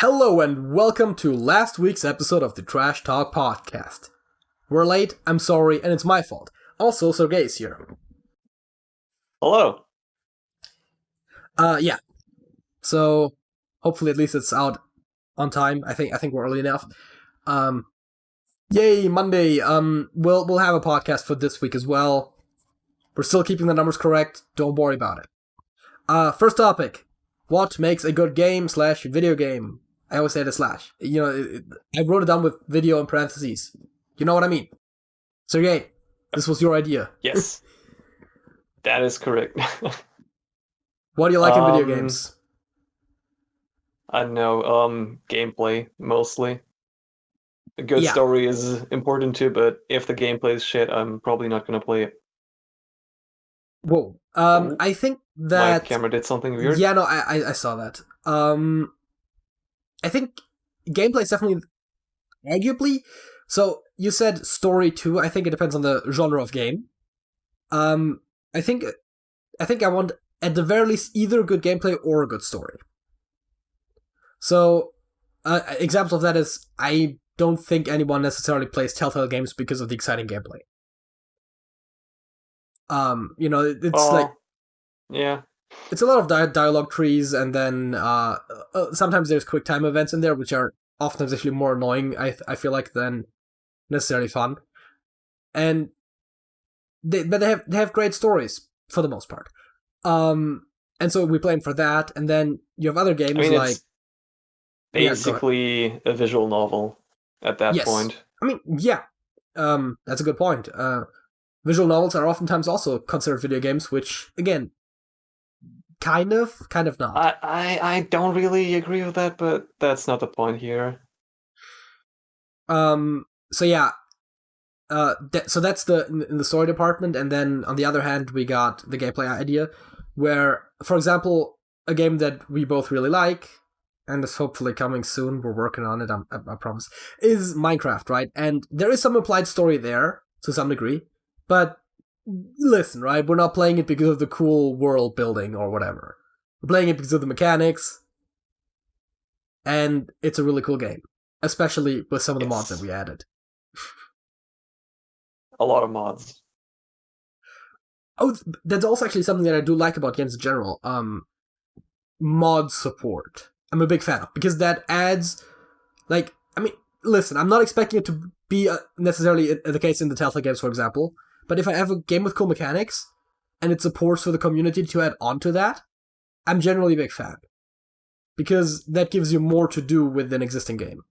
Hello and welcome to last week's episode of the Trash Talk Podcast. We're late, I'm sorry, and it's my fault. Also, Sergej's here. Hello. Yeah. So, hopefully at least it's out on time. I think we're early enough. Yay, Monday. We'll have a podcast for this week as well. We're still keeping the numbers correct. Don't worry about it. First topic. What makes a good game/video game? I always say the slash. I wrote it down with video in parentheses. You know what I mean? Sergej, this was your idea. Yes. That is correct. What do you like in video games? I don't know, gameplay, mostly. A good story is important too, but if the gameplay is shit, I'm probably not gonna play it. Whoa. I think that... My camera did something weird? Yeah, no, I saw that. I think gameplay is definitely... Arguably... So, you said story too. I think it depends on the genre of game. I think I want, at the very least, either good gameplay or a good story. So, example of that is, I don't think anyone necessarily plays Telltale games because of the exciting gameplay. Yeah. It's a lot of dialogue trees, and then sometimes there's quick time events in there, which are often actually more annoying, I feel like, than necessarily fun. And they have great stories, for the most part. And so we play them for that, and then you have other games like... It's basically a visual novel at that point. I mean, yeah. That's a good point. Visual novels are oftentimes also considered video games, which, again, kind of not. I don't really agree with that, but that's not the point here. So yeah. So that's in the story department, and then on the other hand, we got the gameplay idea, where, for example, a game that we both really like, and is hopefully coming soon, we're working on it, I promise, is Minecraft, right? And there is some implied story there, to some degree, but listen, right? We're not playing it because of the cool world building or whatever. We're playing it because of the mechanics, and it's a really cool game, especially with some of the mods that we added. A lot of mods. Oh, that's also actually something that I do like about games in general. Mod support. I'm a big fan of, because that adds, listen, I'm not expecting it to be necessarily the case in the Telltale games, for example, but if I have a game with cool mechanics, and it supports for the community to add on to that, I'm generally a big fan. Because that gives you more to do with an existing game.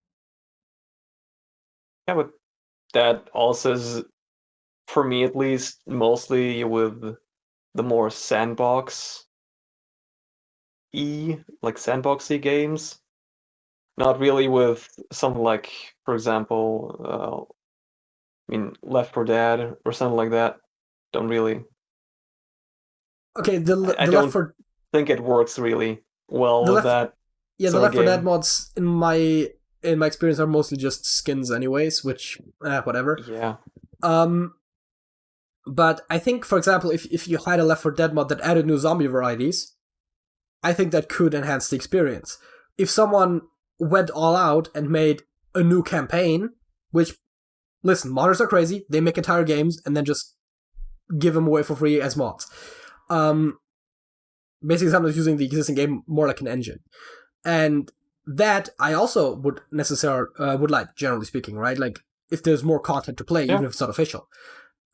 Yeah, but that also is, for me at least, mostly with the more sandboxy games. Not really with something like, for example, Left 4 Dead or something like that. Don't really. Okay, I don't think it works really well with that. Yeah, the Left 4 Dead mods, in my experience, are mostly just skins anyways, which, whatever. Yeah. But I think, for example, if you had a Left 4 Dead mod that added new zombie varieties, I think that could enhance the experience. If someone went all out and made a new campaign, which, listen, modders are crazy, they make entire games and then just give them away for free as mods. Basically, someone's using the existing game more like an engine. And that I also would like, generally speaking, right? Like, if there's more content to play, even if it's not official.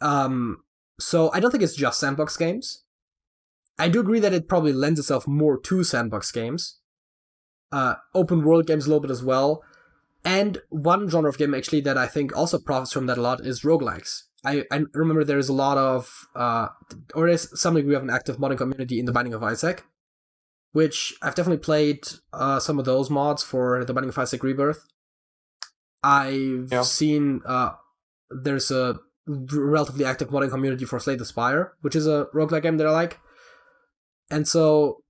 So I don't think it's just sandbox games. I do agree that it probably lends itself more to sandbox games. Open world games a little bit as well. And one genre of game, actually, that I think also profits from that a lot is roguelikes. I remember there is a lot of... or there's something we have an active modding community in The Binding of Isaac, which I've definitely played some of those mods for The Binding of Isaac Rebirth. I've seen... there's a relatively active modding community for Slay the Spire, which is a roguelike game that I like. And so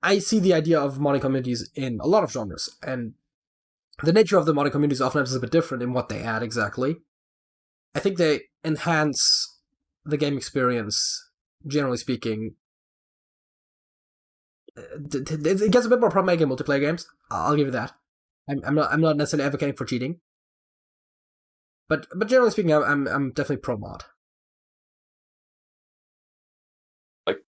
I see the idea of modding communities in a lot of genres, and the nature of the modding communities often is a bit different in what they add exactly. I think they enhance the game experience, generally speaking, It gets a bit more problematic in multiplayer games. I'll give you that. I'm not necessarily advocating for cheating, but generally speaking, I'm definitely pro mod. Like,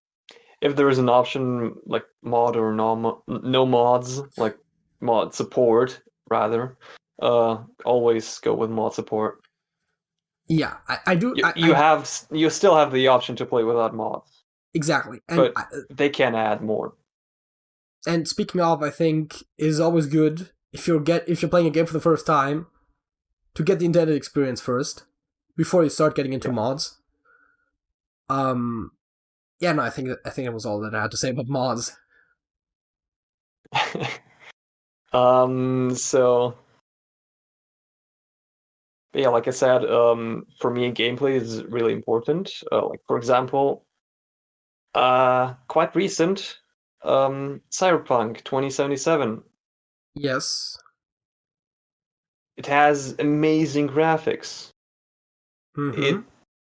if there is an option like mod or no mods, like mod support rather, always go with mod support. Yeah, I do. You still have the option to play without mods, exactly, and but they can add more. And speaking of, I think it is always good if you're playing a game for the first time to get the intended experience first before you start getting into mods. Yeah, no, I think it was all that I had to say about mods. So yeah, like I said, for me, gameplay is really important. Like for example, quite recent, Cyberpunk 2077. Yes. It has amazing graphics. Mm-hmm. It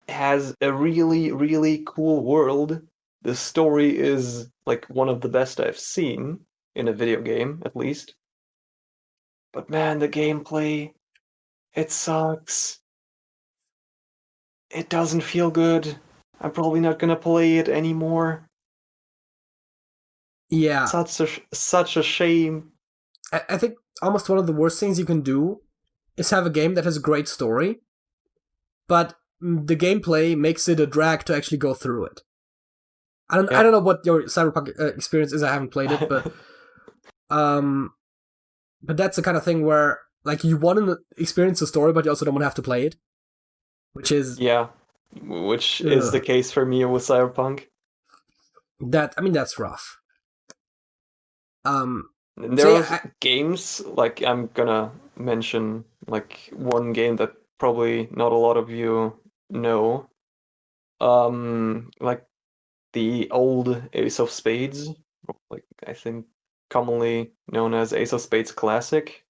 has a really, really cool world. The story is like one of the best I've seen in a video game, at least. But man, the gameplay, it sucks. It doesn't feel good. I'm probably not gonna play it anymore. Yeah. Such a shame. I think almost one of the worst things you can do is have a game that has a great story, but the gameplay makes it a drag to actually go through it. I don't know what your Cyberpunk experience is. I haven't played it, but that's the kind of thing where like you want to experience the story, but you also don't want to have to play it, which is is the case for me with Cyberpunk. That's rough. There are games like I'm gonna mention like one game that probably not a lot of you know. Like the old Ace of Spades, like I think commonly known as Ace of Spades Classic.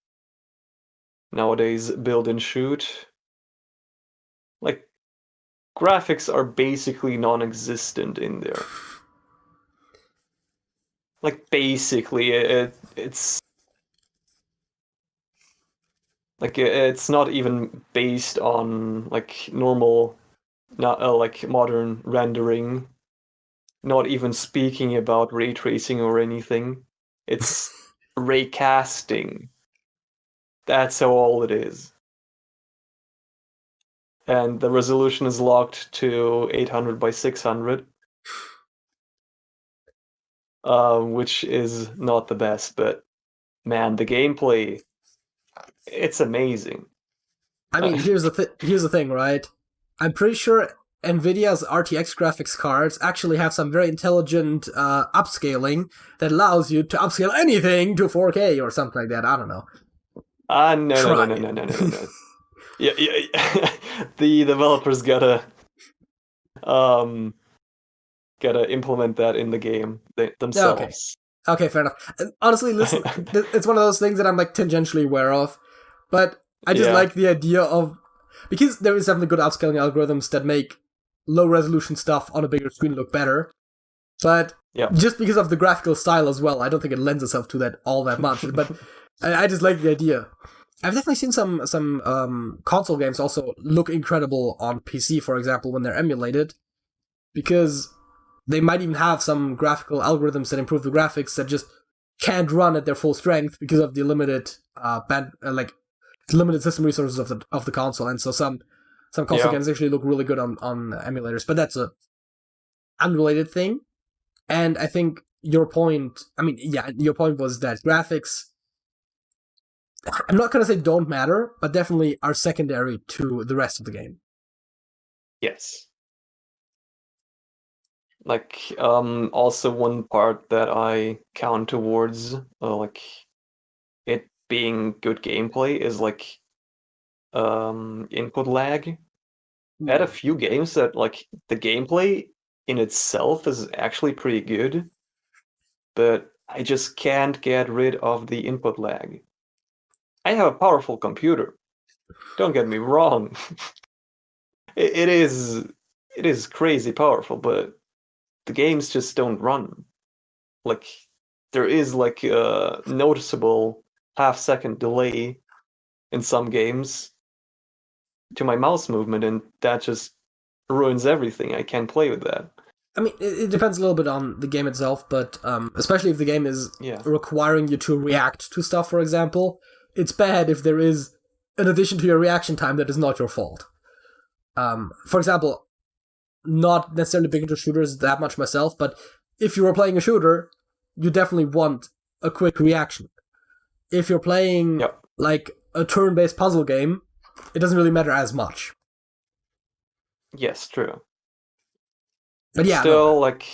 Nowadays, build and shoot. Like graphics are basically non-existent in there. Like basically, it's like it's not even based on like normal, not like modern rendering. Not even speaking about ray tracing or anything. It's ray casting. That's all it is. And the resolution is locked to 800 by 600, which is not the best, but man, the gameplay, it's amazing. I mean, here's the thing, right? I'm pretty sure Nvidia's RTX graphics cards actually have some very intelligent upscaling that allows you to upscale anything to 4K or something like that. I don't know. No. Yeah. The developers gotta implement that in the game themselves. Okay, fair enough. And honestly, listen, it's one of those things that I'm like tangentially aware of, but I just like the idea of, because there is definitely good upscaling algorithms that make low resolution stuff on a bigger screen look better, but just because of the graphical style as well, I don't think it lends itself to that all that much. But I just like the idea. I've definitely seen some console games also look incredible on PC, for example, when they're emulated, because they might even have some graphical algorithms that improve the graphics that just can't run at their full strength because of the limited limited system resources of the console, and so some console games actually look really good on emulators. But that's a unrelated thing. And I think your point was that graphics, I'm not gonna say don't matter, but definitely are secondary to the rest of the game. Yes. Like, also one part that I count towards, like, it being good gameplay is, like, input lag. I had a few games that, like, the gameplay in itself is actually pretty good, but I just can't get rid of the input lag. I have a powerful computer. Don't get me wrong. It is crazy powerful, but the games just don't run. Like, there is like a noticeable half-second delay in some games to my mouse movement, and that just ruins everything. I can't play with that. I mean, it depends a little bit on the game itself, but especially if the game is requiring you to react to stuff, for example, it's bad if there is an addition to your reaction time that is not your fault. For example, not necessarily big into shooters that much myself, but if you were playing a shooter, you definitely want a quick reaction. If you're playing like a turn-based puzzle game, it doesn't really matter as much. Yes, true. But yeah, still, like,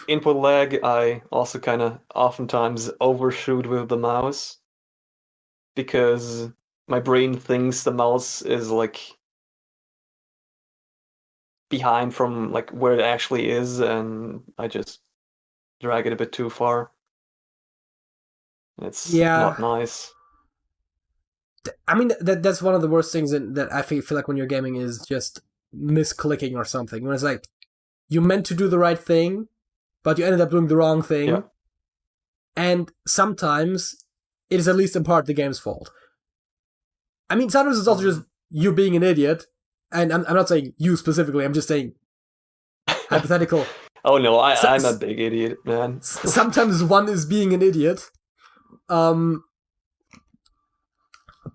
input lag, I also kind of oftentimes overshoot with the mouse because my brain thinks the mouse is like behind from like where it actually is, and I just drag it a bit too far. It's not nice. I mean, that's one of the worst things that I feel like when you're gaming is just misclicking or something. When it's like, you meant to do the right thing, but you ended up doing the wrong thing. Yeah. And sometimes it is at least in part the game's fault. I mean, sometimes it's also just you being an idiot. And I'm not saying you specifically, I'm just saying hypothetical. Oh no, I'm a big idiot, man. Sometimes one is being an idiot.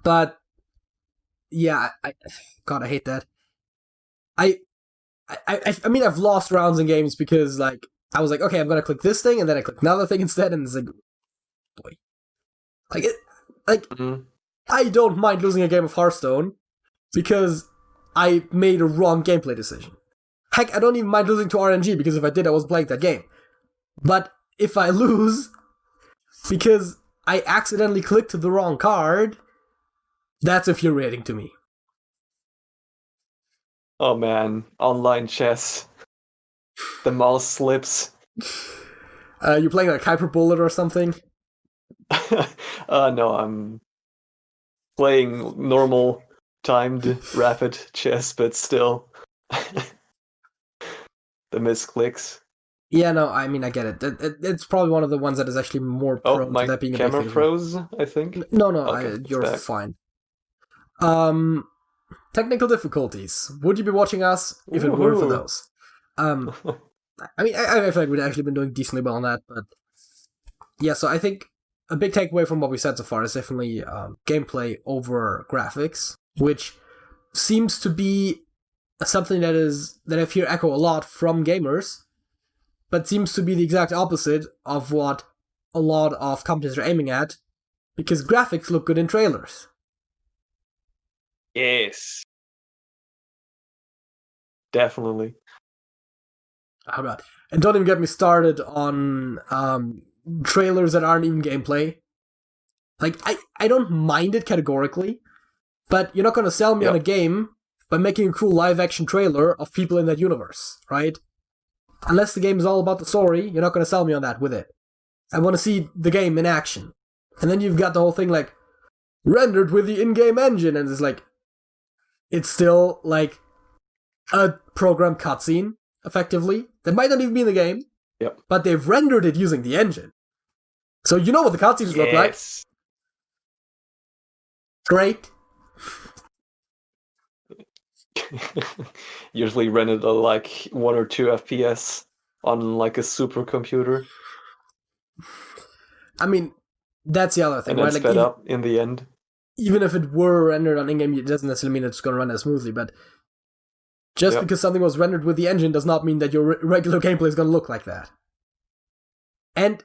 But yeah, God, I hate that. I mean, I've lost rounds in games because, like, I was like, okay, I'm gonna click this thing, and then I click another thing instead, and it's like, boy, I don't mind losing a game of Hearthstone because I made a wrong gameplay decision. Heck, I don't even mind losing to RNG because if I did, I wasn't playing that game. But if I lose because I accidentally clicked the wrong card, that's infuriating to me. Oh man, online chess. The mouse slips. You're playing like Hyper Bullet or something? No, I'm playing normal timed rapid chess, but still. The misclicks. Yeah, no, I mean, I get it. It's probably one of the ones that is actually more prone to that being a big thing. Camera froze, I think? No, okay, you're fine. Technical difficulties. Would you be watching us if it weren't for those? I mean, I feel like we've actually been doing decently well on that, but yeah, so I think a big takeaway from what we said so far is definitely gameplay over graphics, which seems to be something that I hear echo a lot from gamers, but seems to be the exact opposite of what a lot of companies are aiming at, because graphics look good in trailers. Yes. Definitely. How about? And don't even get me started on trailers that aren't even gameplay. Like, I don't mind it categorically, but you're not going to sell me on a game by making a cool live-action trailer of people in that universe, right? Unless the game is all about the story, you're not going to sell me on that with it. I want to see the game in action. And then you've got the whole thing like, rendered with the in-game engine, and it's like, it's still like a programmed cutscene, effectively. That might not even be in the game, but they've rendered it using the engine. So you know what the cutscenes look like. Great. Usually rendered at like 1 or 2 FPS on like a supercomputer. I mean, that's the other thing, and then right? Sped up in the end. Even if it were rendered on in-game, it doesn't necessarily mean it's going to run as smoothly, but just because something was rendered with the engine does not mean that your regular gameplay is going to look like that. And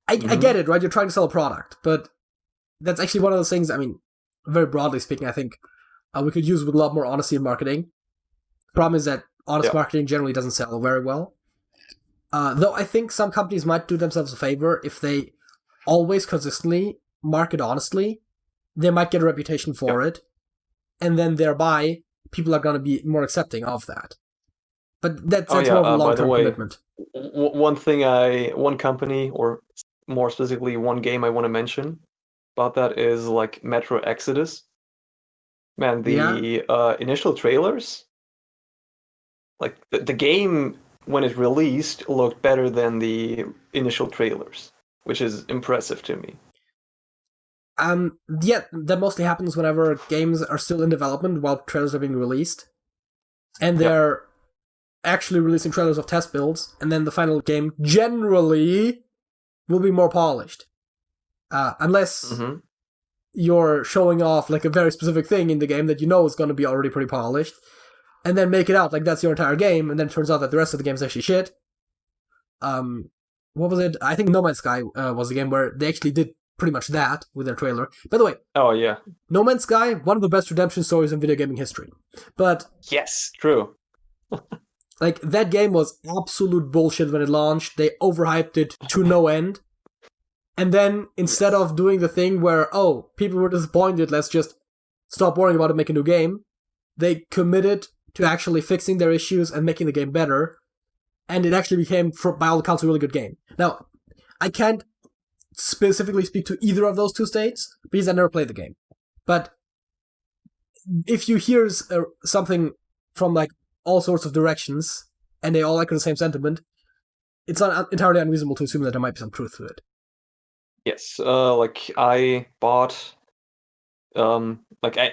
I get it, right? You're trying to sell a product, but that's actually one of those things, I mean, very broadly speaking, I think we could use with a lot more honesty in marketing. The problem is that honest marketing generally doesn't sell very well. Though I think some companies might do themselves a favor if they always consistently market honestly. They might get a reputation for it, and then thereby people are going to be more accepting of that. But that's more of a long-term commitment. One company, or more specifically one game I want to mention about that is like Metro Exodus. Man, the initial trailers, like the game when it released looked better than the initial trailers. which is impressive to me. Yeah, that mostly happens whenever games are still in development while trailers are being released. And they're actually releasing trailers of test builds, and then the final game generally will be more polished. Unless you're showing off like a very specific thing in the game that you know is going to be already pretty polished, and then make it out like that's your entire game, and then it turns out that the rest of the game is actually shit. What was it? I think No Man's Sky was the game where they actually did pretty much that with their trailer. By the way, No Man's Sky, one of the best redemption stories in video gaming history. But yes, true. Like, that game was absolute bullshit when it launched. They overhyped it to no end. And then, instead of doing the thing where, oh, people were disappointed, let's just stop worrying about it, make a new game, they committed to actually fixing their issues and making the game better. And it actually became, by all accounts, a really good game. Now, I can't specifically speak to either of those two states, because I never played the game. But if you hear something from, like, all sorts of directions, and they all echo the same sentiment, it's not entirely unreasonable to assume that there might be some truth to it. Yes, like, I bought, I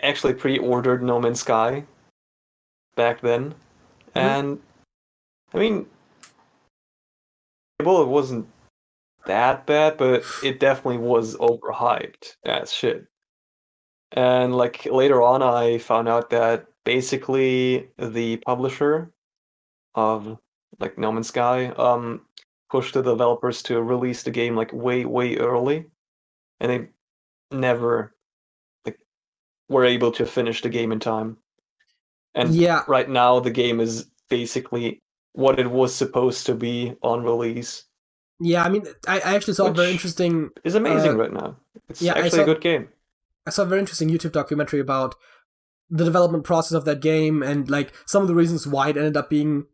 actually pre-ordered No Man's Sky back then, and, I mean, well, it wasn't that bad, but it definitely was overhyped as shit. And, like, later on, I found out that basically the publisher of, like, No Man's Sky, pushed the developers to release the game, like, way, way early, and they never, like, were able to finish the game in time. And right now, the game is basically what it was supposed to be on release. Yeah, I mean, I actually saw a very interesting... It's amazing right now. It's actually a good game. I saw a very interesting YouTube documentary about the development process of that game and, like, some of the reasons why it ended up being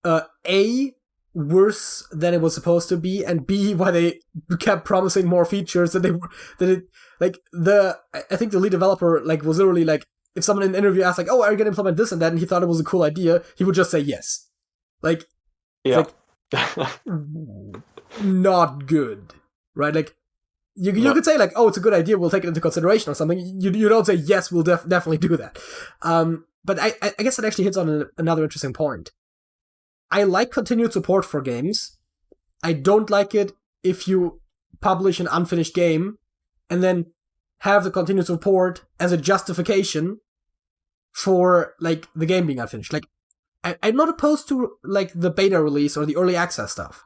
A, worse than it was supposed to be, and B, why they kept promising more features I think the lead developer, like, was literally like, if someone in an interview asked, like, oh, are you going to implement this and that, and he thought it was a cool idea, he would just say yes. Like, yeah. Like, not good, right? Like, you could say, like, oh, it's a good idea, we'll take it into consideration or something. You don't say, yes, we'll definitely do that. But I guess it actually hits on another interesting point. I like continued support for games. I don't like it if you publish an unfinished game and then have the continued support as a justification for, like, the game being unfinished. Like, I'm not opposed to, like, the beta release or the early access stuff.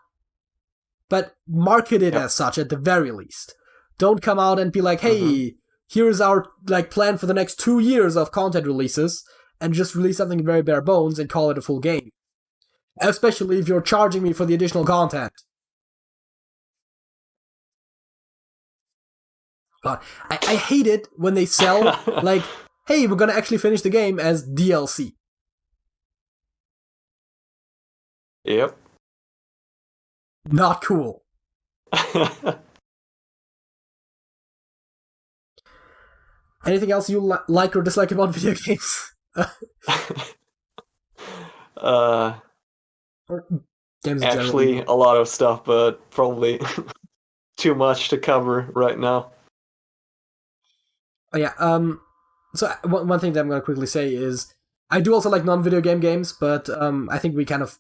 But market it as such at the very least. Don't come out and be like, hey, here's our, like, plan for the next 2 years of content releases, and just release something very bare bones and call it a full game. Especially if you're charging me for the additional content. God, I hate it when they sell, like, hey, we're gonna actually finish the game as DLC. Yep. Not cool. Anything else you like or dislike about video games? Or games actually, generally. A lot of stuff, but probably too much to cover right now. Oh, yeah. So one thing that I'm going to quickly say is I do also like non-video game games, but I think we kind of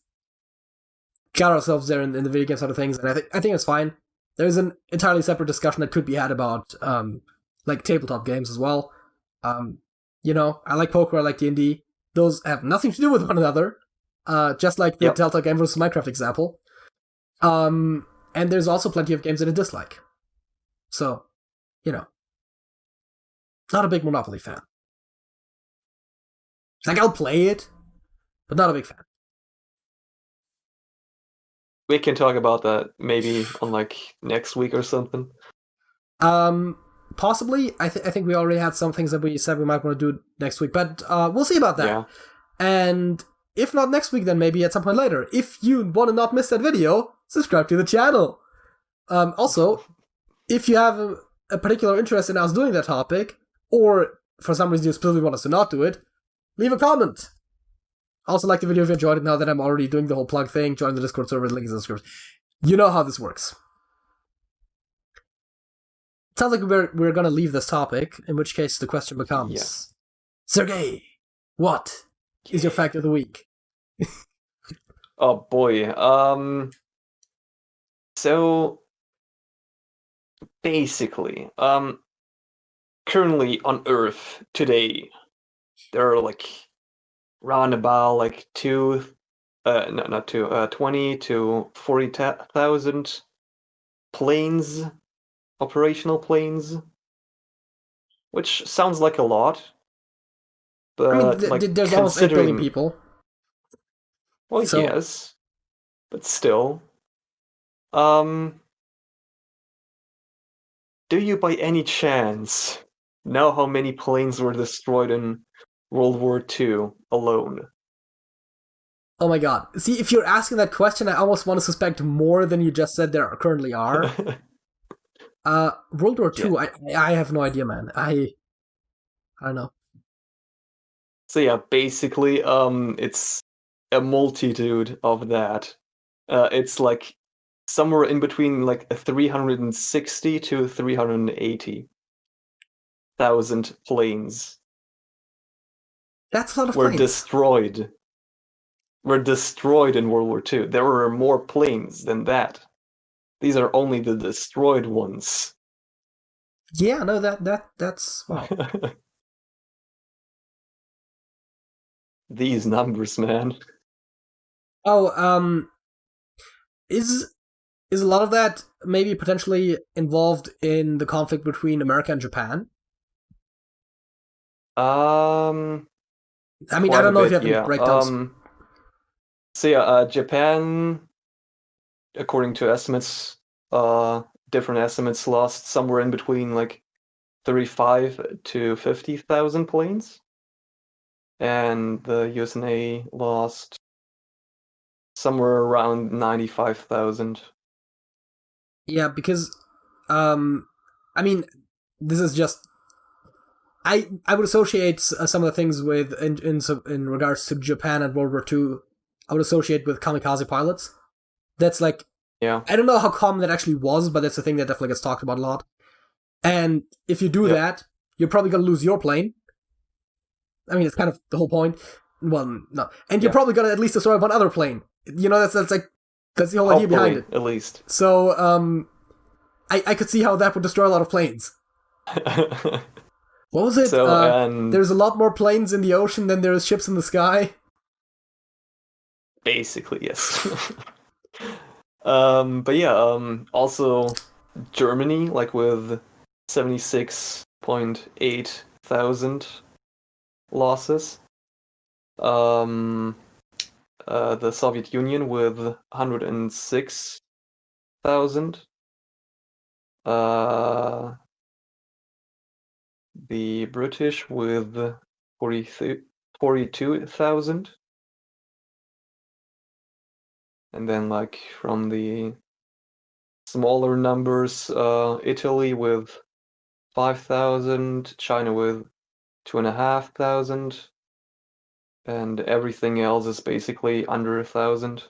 got ourselves there in the video game side of things, and I think it's fine. There's an entirely separate discussion that could be had about like tabletop games as well. You know, I like poker, I like D&D. Those have nothing to do with one another. Just like the Telltale game versus Minecraft example. And there's also plenty of games that I dislike. So, you know. Not a big Monopoly fan. Like, I'll play it, but not a big fan. We can talk about that maybe on, like, next week or something. Possibly. I think we already had some things that we said we might want to do next week, but we'll see about that. Yeah. And if not next week, then maybe at some point later. If you want to not miss that video, subscribe to the channel. Also, if you have a particular interest in us doing that topic, or for some reason you specifically want us to not do it, leave a comment. Also, like the video if you enjoyed it. Now that I'm already doing the whole plug thing, join the Discord server, link is in the description. You know how this works. sounds like we're going to leave this topic, in which case the question becomes, Sergej, what is your fact of the week? Oh boy. So basically, currently on Earth today, there are like round about like 20 to 40,000 planes, operational planes, which sounds like a lot. But there's almost 8 billion people. Well, so, yes, but still. Do you by any chance know how many planes were destroyed in World War II alone? Oh my god. See, if you're asking that question, I almost want to suspect more than you just said there currently are. World War II, I have no idea, man. I don't know. So yeah, basically, it's a multitude of that. It's like somewhere in between like 360 to 380,000 planes. That's a lot of planes. Were destroyed in World War II. There were more planes than that. These are only the destroyed ones. Yeah, no, that's wow. These numbers, man. Oh, is a lot of that maybe potentially involved in the conflict between America and Japan? I mean, I don't know if you have any breakdowns. So yeah, Japan, according to estimates, different estimates, lost somewhere in between like 35 to 50,000 planes, and the USA lost somewhere around 95,000. Yeah, because, I mean, this is just. I would associate some of the things with in regards to Japan and World War II. I would associate with kamikaze pilots. That's like, I don't know how common that actually was, but that's the thing that definitely gets talked about a lot. And if you do that, you're probably going to lose your plane. I mean, it's kind of the whole point. Well, no. And you're probably going to at least destroy one other plane. You know, that's the whole idea behind it. At least. So, I could see how that would destroy a lot of planes. What was it? So, there's a lot more planes in the ocean than there's ships in the sky. Basically, yes. But yeah, also Germany, like with 76.8 thousand losses. The Soviet Union with 106,000. The British with 42,000. And then, like, from the smaller numbers, Italy with 5,000, China with 2,500, and everything else is basically under 1,000.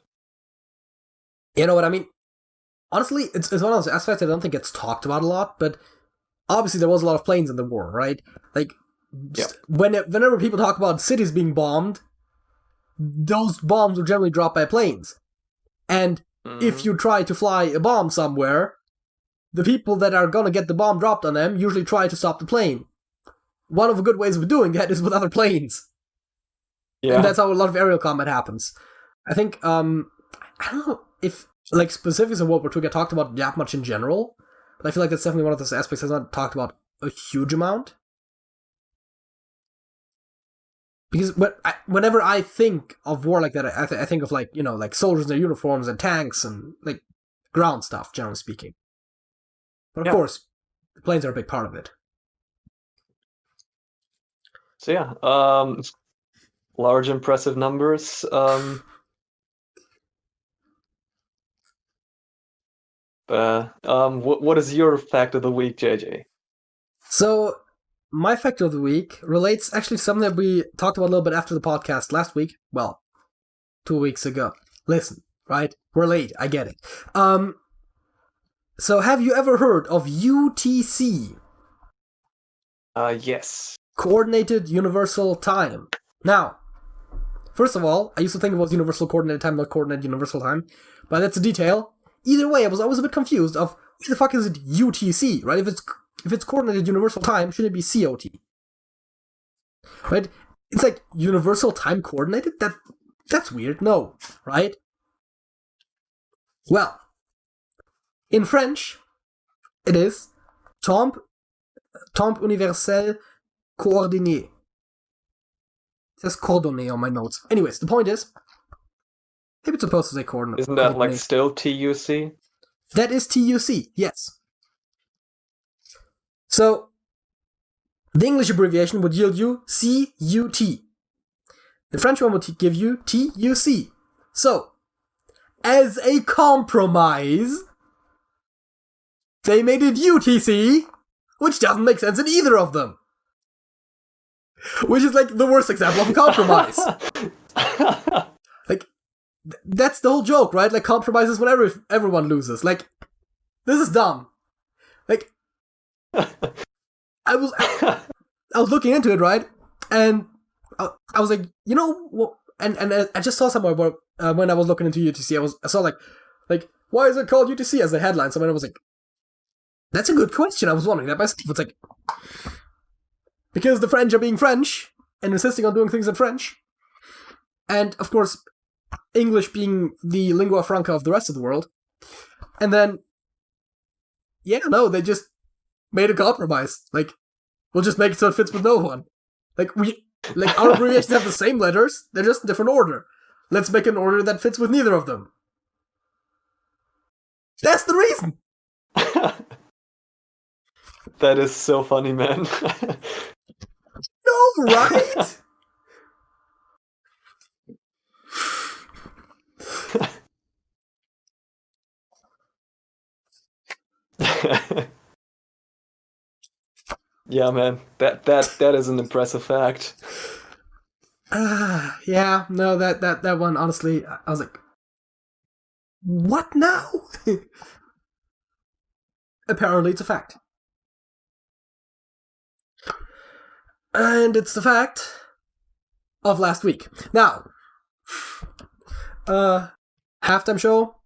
You know what I mean? Honestly, it's one of those aspects I don't think gets talked about a lot, but obviously there was a lot of planes in the war, right? Like, whenever people talk about cities being bombed, those bombs were generally dropped by planes. And if you try to fly a bomb somewhere, the people that are gonna get the bomb dropped on them usually try to stop the plane. One of the good ways of doing that is with other planes. Yeah. And that's how a lot of aerial combat happens. I think, I don't know if, like, specifics of World War II get talked about that much in general, but I feel like that's definitely one of those aspects that's not talked about a huge amount. Because whenever I think of war like that, I think of, like, you know, like soldiers in their uniforms and tanks and, like, ground stuff, generally speaking. But of course, the planes are a big part of it. So yeah, large impressive numbers. What is your fact of the week, JJ? So, my fact of the week relates actually to something that we talked about a little bit after the podcast last week. Well, 2 weeks ago. Listen, right? We're late. I get it. So, have you ever heard of UTC? Yes. Coordinated Universal Time. Now, first of all, I used to think it was Universal Coordinated Time, not Coordinated Universal Time, but that's a detail. Either way, I was always a bit confused of why the fuck is it UTC, right? If it's Coordinated Universal Time, shouldn't it be COT? Right? It's like Universal Time Coordinated? That's weird. No, right? Well, in French, it is Temps Universel Coordonné. It says coordonné on my notes. Anyways, the point is, maybe it's supposed to say coordinate. Isn't that like still TUC? That is TUC, yes. So, the English abbreviation would yield you CUT. The French one would give you TUC. So, as a compromise, they made it UTC, which doesn't make sense in either of them. Which is like the worst example of a compromise. Like, that's the whole joke, right? Like, compromises when everyone loses. Like, this is dumb. Like, I was looking into it, right? And I was like, you know what? And I just saw somewhere where, when I was looking into UTC, I saw like, why is it called UTC as a headline? So I was like, that's a good question. I was wondering that myself. It's like, because the French are being French and insisting on doing things in French. And, of course, English being the lingua franca of the rest of the world. And then, yeah, no, they just made a compromise. Like, we'll just make it so it fits with no one. Like, our abbreviations have the same letters, they're just in different order. Let's make an order that fits with neither of them. That's the reason! That is so funny, man. No, right? Yeah, man. That is an impressive fact. Yeah, no, that one, honestly, I was like, what now? Apparently it's a fact. And it's the fact of last week. Now, halftime show,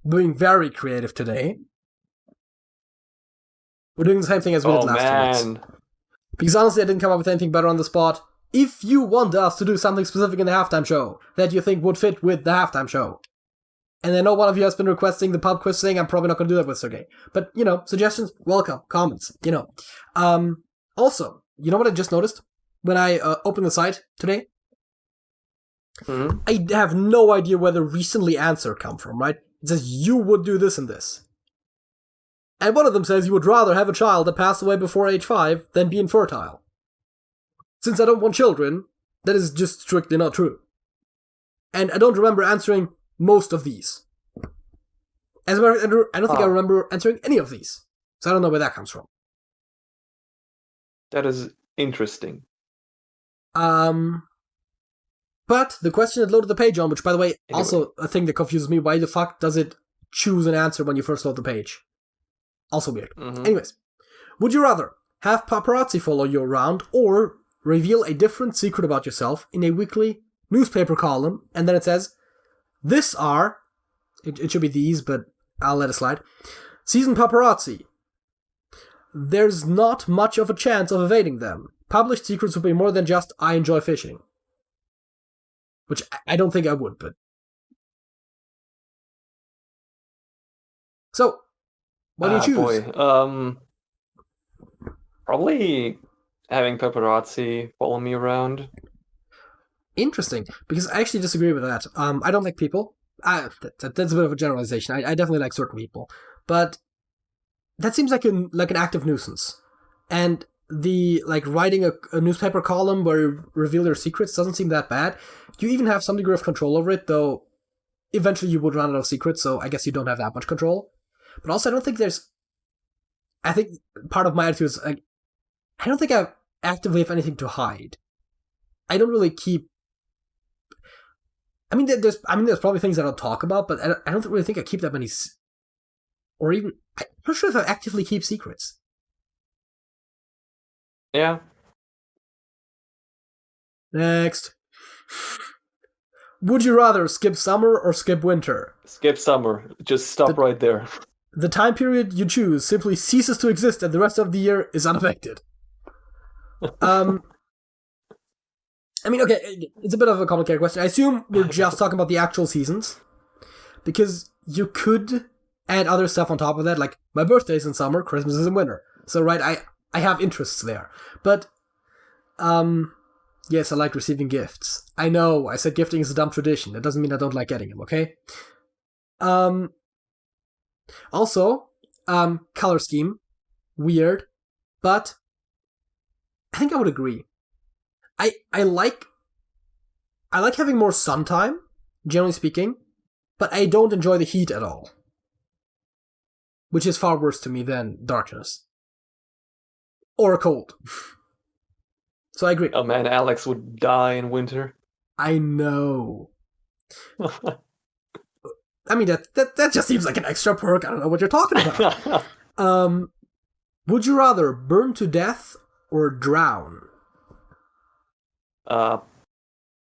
being very creative today. We're doing the same thing as we did last week. Because honestly, I didn't come up with anything better on the spot. If you want us to do something specific in the halftime show that you think would fit with the halftime show, and I know one of you has been requesting the pub quiz thing, I'm probably not going to do that with Sergej. But, suggestions, welcome. Comments, Also, you know what I just noticed? When I opened the site today? Mm-hmm. I have no idea where the recently answer come from, right? It says, you would do this and this. And one of them says you would rather have a child that passed away before age 5 than be infertile. Since I don't want children, that is just strictly not true. And I don't remember answering most of these. As a matter of fact, I don't think I remember answering any of these. So I don't know where that comes from. That is interesting. But the question that loaded the page on, which by the way, also a thing that confuses me, why the fuck does it choose an answer when you first load the page? Also weird. Mm-hmm. Anyways, would you rather have paparazzi follow you around or reveal a different secret about yourself in a weekly newspaper column, and then it says, this are, it should be these, but I'll let it slide, seasoned paparazzi. There's not much of a chance of evading them. Published secrets would be more than just, I enjoy fishing. Which I don't think I would, but... So, what do you choose? Boy. Probably having paparazzi follow me around. Interesting, because I actually disagree with that. I don't like people. That's a bit of a generalization. I definitely like certain people. But that seems like an active nuisance. And the writing a newspaper column where you reveal your secrets doesn't seem that bad. You even have some degree of control over it, though eventually you would run out of secrets, so I guess you don't have that much control. But also, I think part of my attitude is, I don't think I actively have anything to hide. I don't really keep... there's probably things I don't talk about, but I don't really think I keep that many or even I'm not sure if I actively keep secrets. Yeah. Next. Would you rather skip summer or skip winter? Skip summer. Just stop right there. The time period you choose simply ceases to exist and the rest of the year is unaffected. I mean, okay, it's a bit of a complicated question. I assume we're just talking about the actual seasons. Because you could add other stuff on top of that, like my birthday's in summer, Christmas is in winter. So, right, I have interests there. But, yes, I like receiving gifts. I know, I said gifting is a dumb tradition. That doesn't mean I don't like getting them, okay? Also, color scheme, weird, but I think I would agree. I like having more sun time, generally speaking, but I don't enjoy the heat at all. Which is far worse to me than darkness. Or cold. So I agree. Oh man, Alex would die in winter. I know. I mean, that just seems like an extra perk. I don't know what you're talking about. Would you rather burn to death or drown?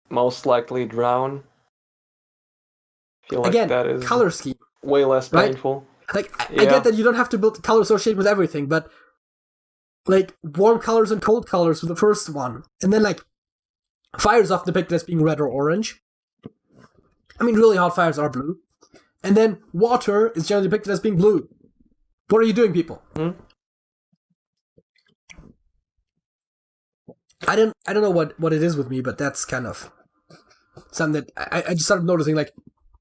Most likely drown. Feel like Again, that is color scheme. Way less painful. Right? Like, I get that you don't have to build color associated with everything, but like warm colors and cold colors with the first one. And then like fire is often depicted as being red or orange. I mean, really hot fires are blue. And then water is generally depicted as being blue. What are you doing, people? I don't know what it is with me, but that's kind of something that I just started noticing, like,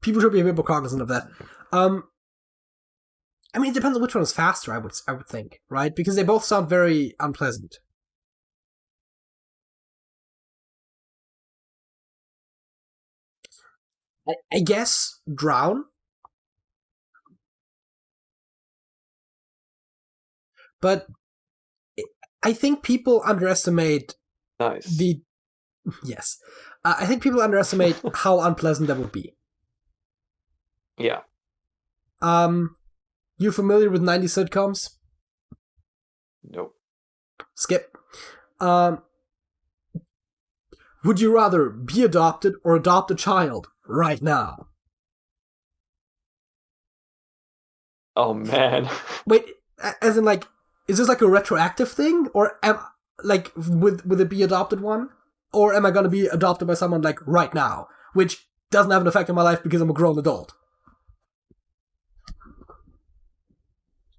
people should be a bit more cognizant of that. I mean, it depends on which one is faster, I would think, right? Because they both sound very unpleasant. I guess drown. But I think people underestimate the... Yes. I think people underestimate how unpleasant that would be. Yeah. You familiar with 90s sitcoms? Nope. Skip. Would you rather be adopted or adopt a child right now? Oh man. Wait, as in like, is this like a retroactive thing, or would it be adopted one, or am I going to be adopted by someone like right now, which doesn't have an effect on my life because I'm a grown adult?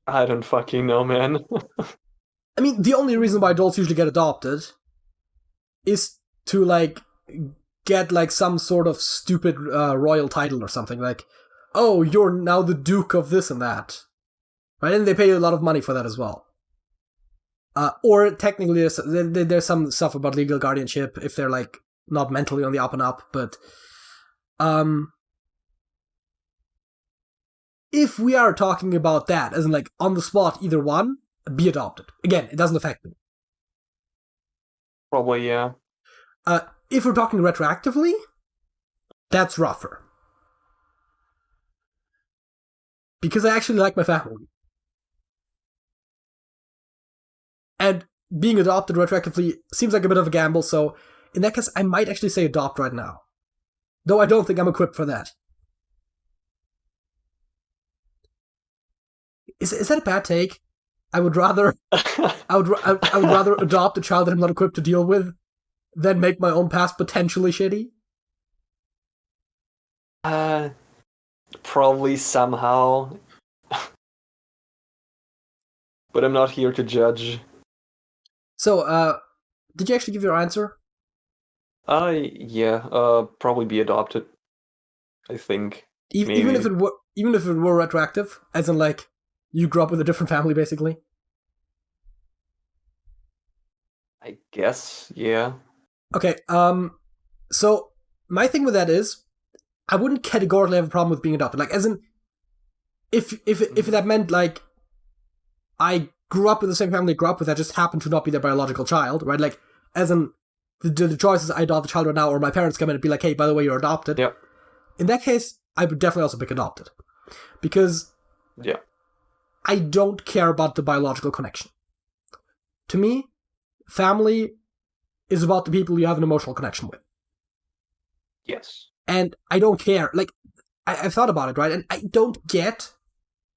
I don't fucking know, man. I mean, the only reason why adults usually get adopted is to like get like some sort of stupid royal title or something, like, oh, you're now the Duke of this and that, right? And they pay you a lot of money for that as well. Or technically, there's some stuff about legal guardianship if they're like not mentally on the up and up. But if we are talking about that, as in like on the spot, either one, be adopted. Again, it doesn't affect me. Probably, yeah. If we're talking retroactively, that's rougher. Because I actually like my family. And being adopted retroactively seems like a bit of a gamble, so in that case, I might actually say adopt right now. Though I don't think I'm equipped for that. Is that a bad take? I would rather I would rather adopt a child that I'm not equipped to deal with than make my own past potentially shitty. Probably somehow. But I'm not here to judge. So, did you actually give your answer? Yeah, probably be adopted. I think. Even if it were retroactive, as in like you grew up with a different family, basically. I guess, yeah. Okay, so my thing with that is, I wouldn't categorically have a problem with being adopted. Like, as in, if that meant like I grew up with the same family I grew up with, that just happened to not be their biological child, right? Like, as in the choices, I adopt a child right now, or my parents come in and be like, hey, by the way, you're adopted. Yep. In that case, I would definitely also pick adopted, because yeah, I don't care about the biological connection. To me, family is about the people you have an emotional connection with. Yes. And I don't care. Like, I've thought about it, right? And I don't get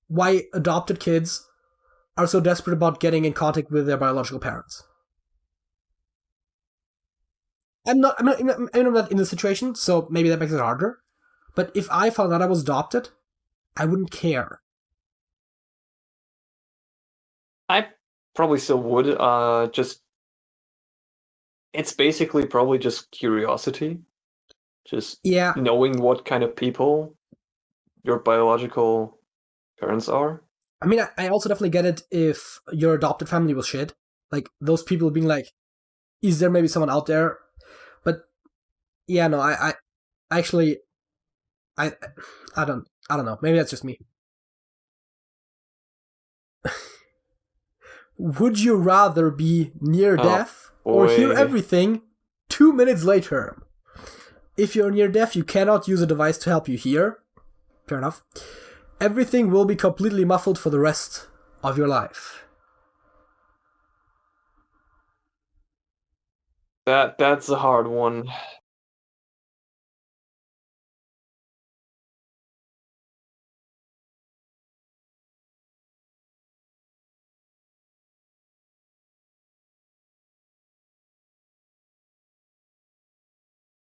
why adopted kids are so desperate about getting in contact with their biological parents. I'm not in the situation, so maybe that makes it harder. But if I found out I was adopted, I wouldn't care. I probably still would. It's basically probably just curiosity. Just knowing what kind of people your biological parents are. I mean, I also definitely get it if your adopted family was shit. Like, those people being like, is there maybe someone out there? But, yeah, no, I actually, I don't know. Maybe that's just me. Would you rather be near death or hear everything 2 minutes later? If you're near death, you cannot use a device to help you hear. Fair enough. Everything will be completely muffled for the rest of your life. That's a hard one.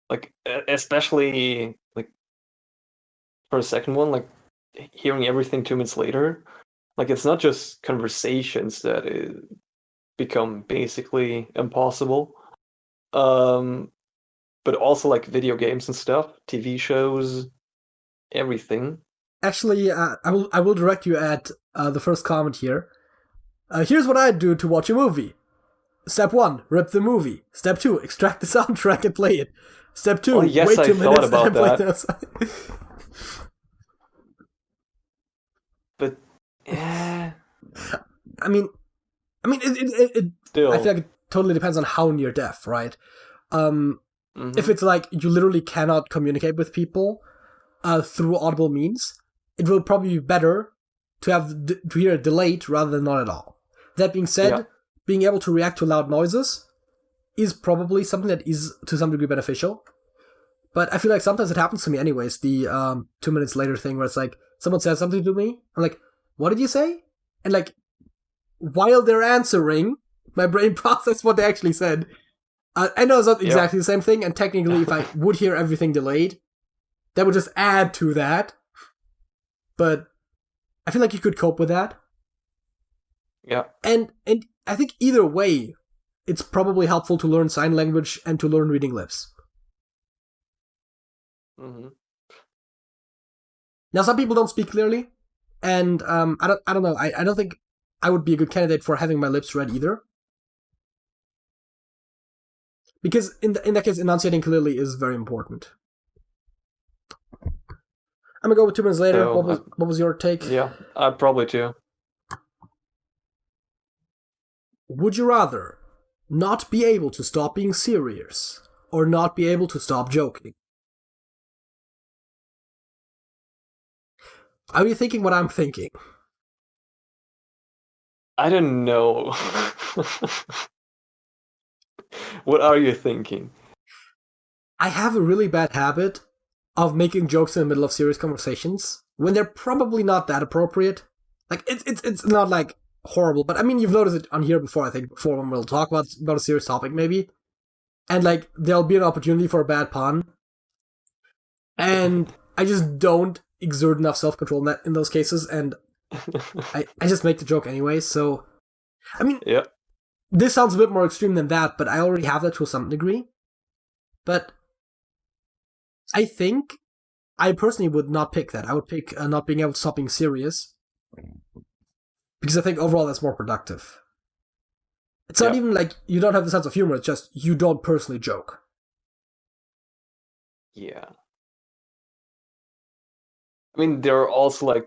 Like, especially like for the second one, like hearing everything 2 minutes later. Like, it's not just conversations that become basically impossible, but also like video games and stuff, TV shows, everything. Actually, I will direct you at the first comment here. Here's what I'd do to watch a movie. Step 1, rip the movie. Step 2, extract the soundtrack and play it. Step 2, wait 2 minutes and play this. But yeah, I mean, it still, I feel like it totally depends on how near death, right? If it's like you literally cannot communicate with people through audible means, it will probably be better to hear it delayed rather than not at all. That being said, being able to react to loud noises is probably something that is to some degree beneficial. But I feel like sometimes it happens to me anyways, the 2 minutes later thing where it's like, someone says something to me, I'm like, what did you say? And like, while they're answering, my brain processes what they actually said. I know it's not exactly the same thing, and technically if I would hear everything delayed, that would just add to that. But I feel like you could cope with that. Yeah. And I think either way, it's probably helpful to learn sign language and to learn reading lips. Mm-hmm. Now, some people don't speak clearly, and I don't know. I don't think I would be a good candidate for having my lips read either. Because in that case, enunciating clearly is very important. I'm gonna go with 2 minutes later. So, what was your take? Yeah, I'd probably too. Would you rather not be able to stop being serious or not be able to stop joking? Are you thinking what I'm thinking? I don't know. What are you thinking? I have a really bad habit of making jokes in the middle of serious conversations when they're probably not that appropriate. Like, it's not like horrible, but I mean, you've noticed it on here before, I think, before when we'll talk about a serious topic maybe. And like, there'll be an opportunity for a bad pun. And I just don't exert enough self-control in those cases, and I just make the joke anyway, so... I mean, this sounds a bit more extreme than that, but I already have that to some degree. But I think I personally would not pick that. I would pick not being able to stop being serious. Because I think overall that's more productive. It's not even like you don't have the sense of humor, it's just you don't personally joke. Yeah. I mean, there are also, like,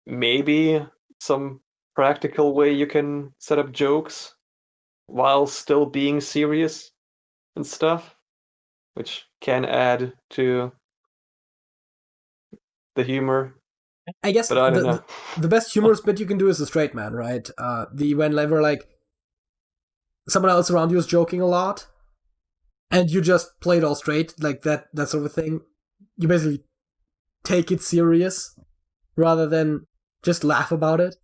maybe some practical way you can set up jokes while still being serious and stuff, which can add to the humor. I guess but I don't know. The best humorous bit you can do is the straight man, right? Whenever like someone else around you is joking a lot, and you just play it all straight, like that sort of thing. You basically take it serious rather than just laugh about it.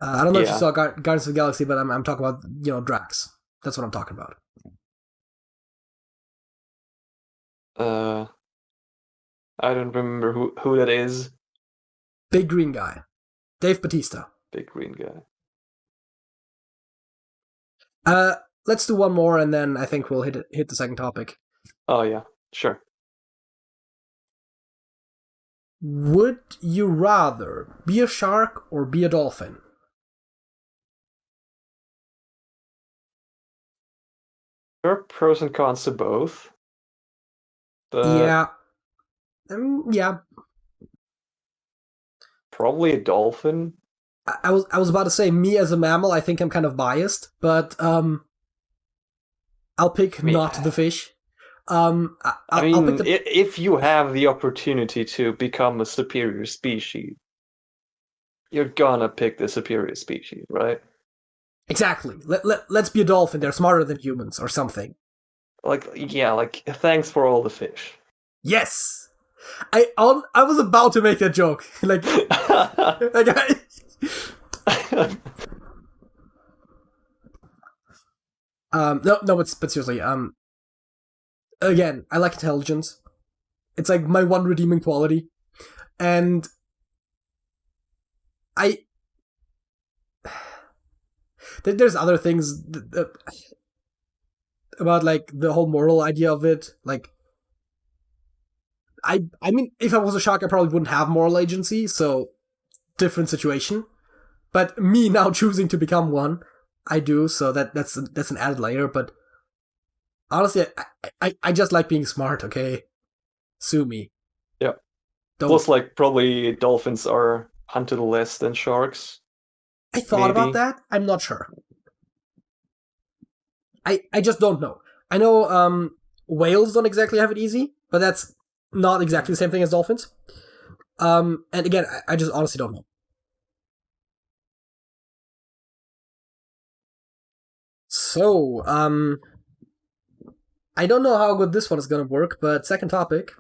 I don't know if you saw Guardians of the Galaxy, but I'm talking about, Drax. That's what I'm talking about. I don't remember who that is. Big green guy. Dave Bautista. Big green guy. Let's do one more, and then I think we'll hit the second topic. Oh, yeah. Sure. Would you rather be a shark or be a dolphin? There are pros and cons to both. But Yeah. Yeah. Probably a dolphin. I was about to say, me as a mammal, I think I'm kind of biased, but I'll pick not the fish. If you have the opportunity to become a superior species, you're gonna pick the superior species, right? Exactly. Let's be a dolphin. They're smarter than humans or something. Thanks for all the fish. Yes! I was about to make that joke. But seriously, again, I like intelligence. It's like my one redeeming quality. And there's other things about like the whole moral idea of it. Like, I mean, if I was a shark, I probably wouldn't have moral agency, so different situation. But me now choosing to become one, I do, so that's an added layer. But honestly, I just like being smart. Okay, sue me. Yeah. Plus, probably dolphins are hunted less than sharks. I thought about that. I'm not sure. I just don't know. I know whales don't exactly have it easy, but that's not exactly the same thing as dolphins. And again, I just honestly don't know. So, I don't know how good this one is going to work, but second topic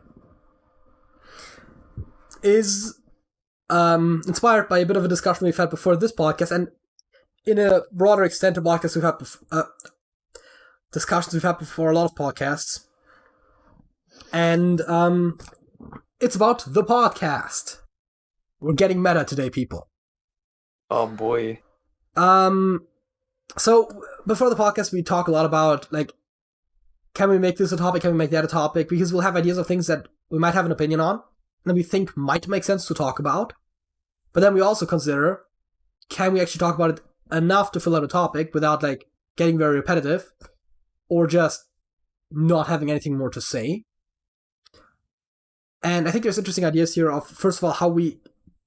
is inspired by a bit of a discussion we've had before this podcast, and in a broader extent, of podcasts we've had discussions we've had before a lot of podcasts. And it's about the podcast. We're getting meta today, people. Oh boy. So before the podcast, we talk a lot about like, can we make this a topic? Can we make that a topic? Because we'll have ideas of things that we might have an opinion on, that we think might make sense to talk about. But then we also consider, can we actually talk about it enough to fill out a topic without like getting very repetitive, or just not having anything more to say? And I think there's interesting ideas here of, first of all, how we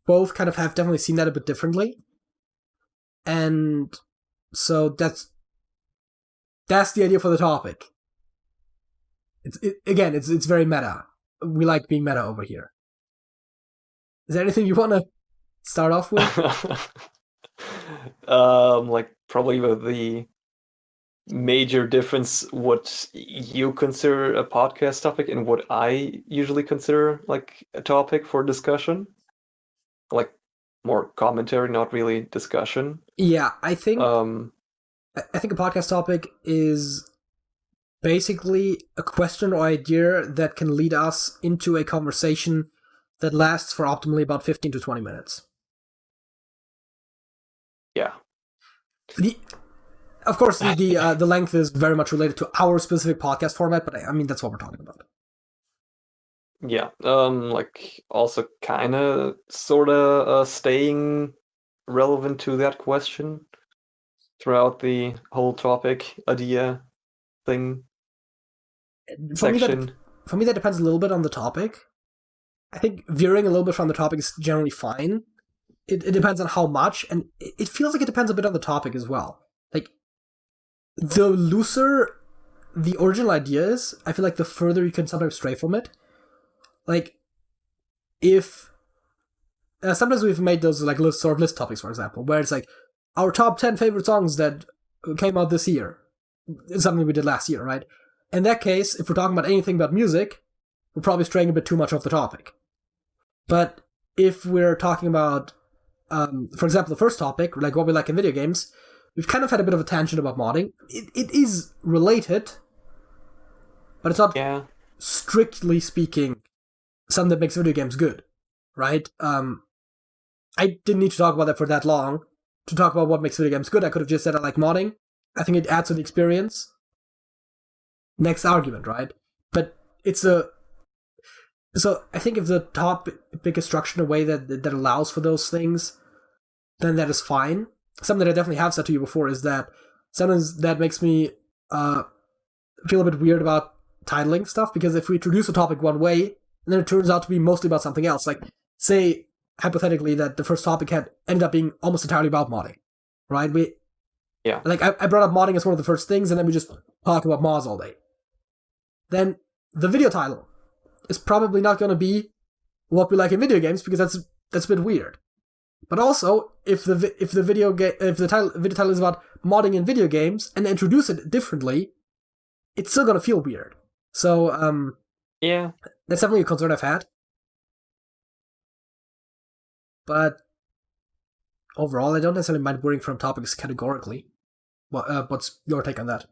both kind of have definitely seen that a bit differently. And so that's the idea for the topic. It's very meta. We like being meta over here. Is there anything you want to start off with? Probably with the major difference what you consider a podcast topic and what I usually consider like a topic for discussion. Like more commentary, not really discussion. Yeah, I think a podcast topic is basically a question or idea that can lead us into a conversation that lasts for optimally about 15 to 20 minutes. Yeah. Of course, the length is very much related to our specific podcast format, but I mean, that's what we're talking about. Yeah, also kind of, sort of staying relevant to that question throughout the whole topic idea thing section. For me, that depends a little bit on the topic. I think veering a little bit from the topic is generally fine. It depends on how much, and it feels like it depends a bit on the topic as well. Like, the looser the original idea is, I feel like the further you can sometimes stray from it. Like, if sometimes we've made those like list topics, for example, where it's like our top 10 favorite songs that came out this year. It's something we did last year, right? In that case, if we're talking about anything but music, we're probably straying a bit too much off the topic. But if we're talking about, for example, the first topic, like what we like in video games, we've kind of had a bit of a tangent about modding. It is related, but it's not, strictly speaking, something that makes video games good, right? I didn't need to talk about that for that long to talk about what makes video games good. I could have just said I like modding. I think it adds to the experience. Next argument, right? But it's a... So I think if the topic is structured in a way that allows for those things, then that is fine. Something that I definitely have said to you before is that sometimes that makes me feel a bit weird about titling stuff, because if we introduce a topic one way, and then it turns out to be mostly about something else, like, say, hypothetically, that the first topic had ended up being almost entirely about modding, right? Like, I brought up modding as one of the first things, and then we just talk about mods all day. Then the video title is probably not going to be what we like in video games, because that's a bit weird. But also, if the video title is about modding in video games and introduce it differently, it's still going to feel weird. So that's definitely a concern I've had. But overall, I don't necessarily mind boring from topics categorically. What's your take on that?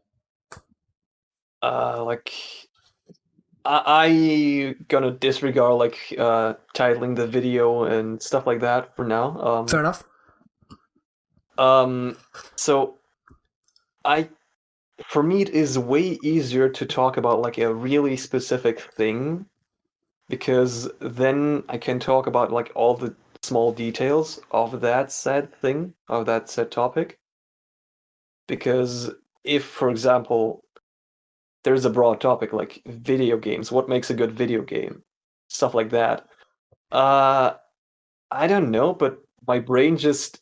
I gonna disregard titling the video and stuff like that for now. Fair enough. So for me, it is way easier to talk about like a really specific thing, because then I can talk about like all the small details of that said thing, of that said topic. Because if, for example, there's a broad topic like video games, what makes a good video game, stuff like that, I don't know, but my brain just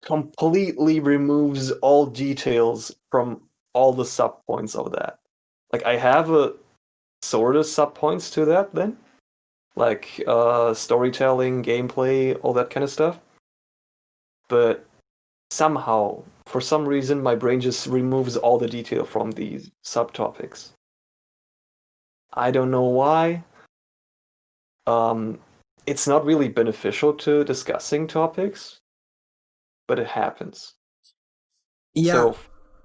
completely removes all details from all the subpoints of that. Like, I have a sort of subpoints to that then, like storytelling, gameplay, all that kind of stuff, but somehow, for some reason, my brain just removes all the detail from these subtopics. I don't know why. It's not really beneficial to discussing topics, but it happens. Yeah. So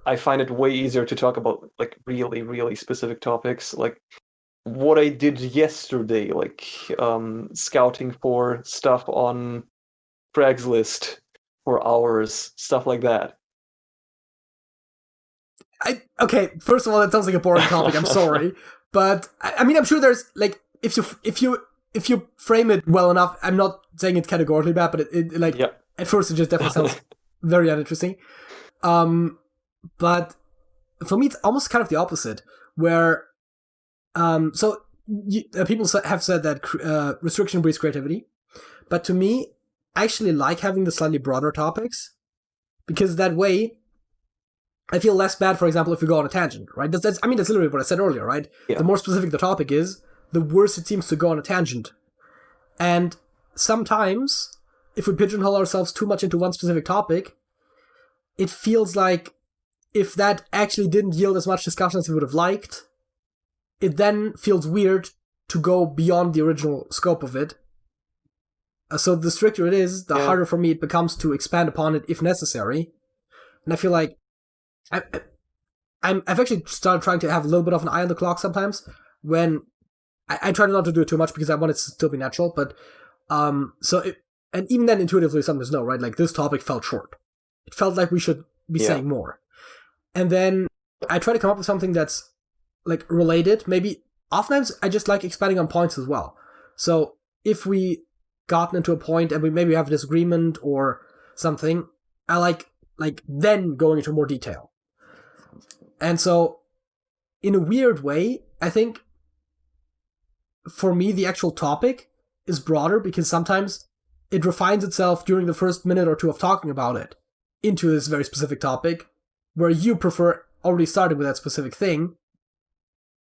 I find it way easier to talk about like really, really specific topics, like what I did yesterday, like scouting for stuff on Craigslist for hours, stuff like that. Okay, first of all, that sounds like a boring topic. I'm sorry, but I mean, I'm sure there's like if you frame it well enough. I'm not saying it's categorically bad, but at first it just definitely sounds very uninteresting. But for me, it's almost kind of the opposite, where people have said that restriction breeds creativity, but to me, I actually like having the slightly broader topics, because that way I feel less bad, for example, if we go on a tangent, right? That's literally what I said earlier, right? Yeah. The more specific the topic is, the worse it seems to go on a tangent. And sometimes, if we pigeonhole ourselves too much into one specific topic, it feels like if that actually didn't yield as much discussion as we would have liked, it then feels weird to go beyond the original scope of it. So the stricter it is, the harder for me it becomes to expand upon it if necessary. And I feel like I've actually started trying to have a little bit of an eye on the clock sometimes, when I try not to do it too much because I want it to still be natural, but and even then intuitively sometimes no, right? Like, this topic felt short. It felt like we should be saying more. And then I try to come up with something that's like related. Maybe oftentimes I just like expanding on points as well. So if we gotten into a point and we maybe have a disagreement or something, I like then going into more detail. And so, in a weird way, I think, for me, the actual topic is broader, because sometimes it refines itself during the first minute or two of talking about it into this very specific topic, where you prefer already started with that specific thing.